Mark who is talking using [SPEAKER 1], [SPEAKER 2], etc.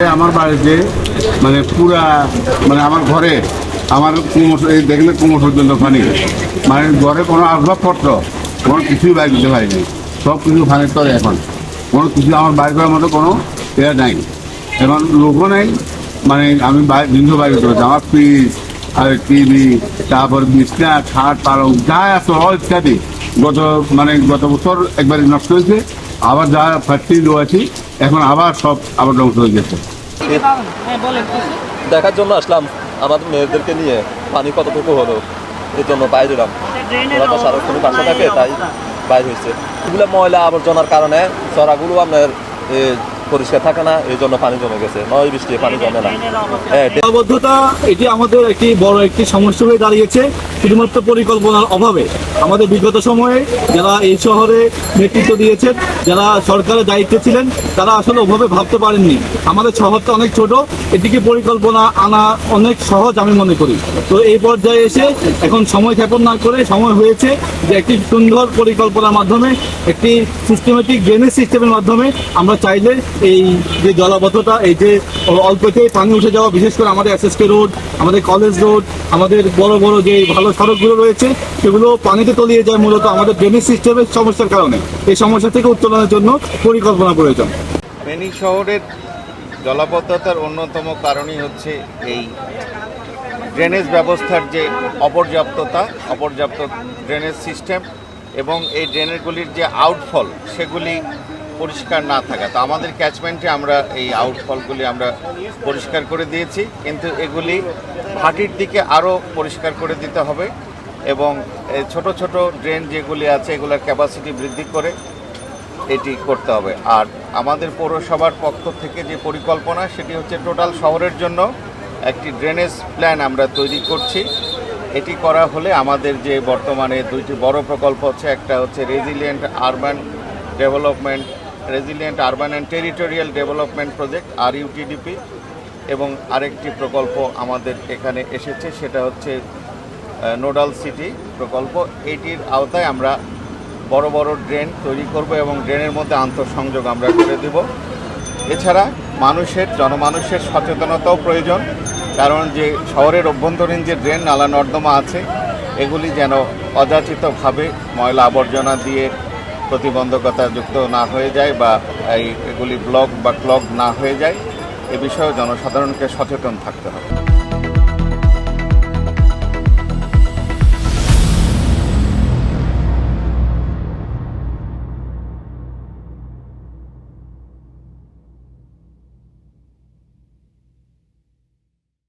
[SPEAKER 1] আমার বাড়িতে মানে পুরা মানে আমার ঘরে আমার কোমর এই দেখলে কোমর পর্যন্ত পানি, মানে ঘরে কোনো আসবাবপত্র কোনো কিছুই বাইর দিতে পারিনি, সব কিছু পানির তলে। এখন কোনো কিছু আমার বাইর করার মতো কোনো ইয়ে নাই, এখন লোকও নেই। মানে আমি জিনিস বাইর করেছি, আমার ফ্রিজ আর টিভি, তারপর বিছনা খাট পালং যা আছে সব ইত্যাদি গত বছর একবার নষ্ট হয়েছে, আবার যা ফ্যাক্টরি রয়েছে এখন আবার সব আবার ধ্বংস হয়ে গেছে।
[SPEAKER 2] দেখার জন্য আসলাম আমাদের মেয়েদেরকে নিয়ে পানি কতটুকু হলো, এই জন্য বাইরে এলাম। ওরা তো সারাক্ষণ বাসা থাকে, তাই বাইর হয়েছে। এগুলো ময়লা আবর্জনার কারণে চড়াগুলো আপনার পরিষ্কার থাকে না, এই জন্য পানি জমে গেছে। নয় বৃষ্টি পানি জমে না।
[SPEAKER 3] জলাবদ্ধতা এটি আমাদের একটি বড় একটি সমস্যা হয়ে দাঁড়িয়েছে, শুধুমাত্র পরিকল্পনার অভাবে। আমাদের বিগত সময়ে যারা এই শহরে নেতৃত্ব দিয়েছেন, যারা সরকারের দায়িত্বে ছিলেন, তারা আসলে ওভাবে ভাবতে পারেননি। আমাদের শহরটা অনেক ছোট, এদিকে পরিকল্পনা আনা অনেক সহজ আমি মনে করি। তো এই পর্যায়ে এসে এখন সময় ক্ষেপণ না করে সময় হয়েছে যে একটি সুন্দর পরিকল্পনার মাধ্যমে, একটি সিস্টেমেটিক ড্রেনেজ সিস্টেমের মাধ্যমে আমরা চাইলে এই যে জলাবদ্ধতা, এই যে অল্পতে পানি উঠে যাওয়া, বিশেষ করে আমাদের এসএসকে রোড, আমাদের কলেজ রোড, আমাদের বড় বড় যে ভালো সড়কগুলো রয়েছে, সেগুলো পানিতে তলিয়ে যায় মূলত আমাদের ড্রেনেজ সিস্টেমের সমস্যার কারণে। এই সমস্যা থেকে উত্তোলনের জন্য পরিকল্পনা প্রয়োজন।
[SPEAKER 4] ফেনী শহরের জলাবদ্ধতার অন্যতম কারণই হচ্ছে এই ড্রেনেজ ব্যবস্থার যে অপর্যাপ্ত ড্রেনেজ সিস্টেম এবং এই ড্রেনেজগুলির যে আউটফল সেগুলি পরিষ্কার না থাকা। তো আমাদের ক্যাচমেন্টে আমরা এই আউটফলগুলি আমরা পরিষ্কার করে দিয়েছি, কিন্তু এগুলি ভাটির দিকে আরও পরিষ্কার করে দিতে হবে এবং ছোট ছোট ড্রেন যেগুলি আছে এগুলোর ক্যাপাসিটি বৃদ্ধি করে এটি করতে হবে। আর আমাদের পৌরসভার পক্ষ থেকে যে পরিকল্পনা, সেটি হচ্ছে টোটাল শহরের জন্য একটি ড্রেনেজ প্ল্যান আমরা তৈরি করছি। এটি করা হলে আমাদের যে বর্তমানে দুইটি বড় প্রকল্প হচ্ছে, একটা হচ্ছে resilient urban and territorial development project RUTDP, এবং আরেকটি প্রকল্প আমাদের এখানে এসেছে, সেটা হচ্ছে নোডাল সিটি প্রকল্প। এটির আওতায় আমরা বড় বড় ড্রেন তৈরি করব এবং ড্রেনের মধ্যে আন্তঃসংযোগ আমরা করে দেব। এছাড়া জনমানুষের সচেতনতাও প্রয়োজন, কারণ যে শহরের অভ্যন্তরীণ যে ড্রেন নালা নর্দমা আছে এগুলি যেন অযাচিতভাবে ময়লা আবর্জনা দিয়ে প্রতিবন্ধকতা যুক্ত না হয়ে যায় বা এগুলি ব্লক বা ক্লগ না হয়ে যায়, এ বিষয়ে জনসাধারণকে সচেতন থাকতে হবে।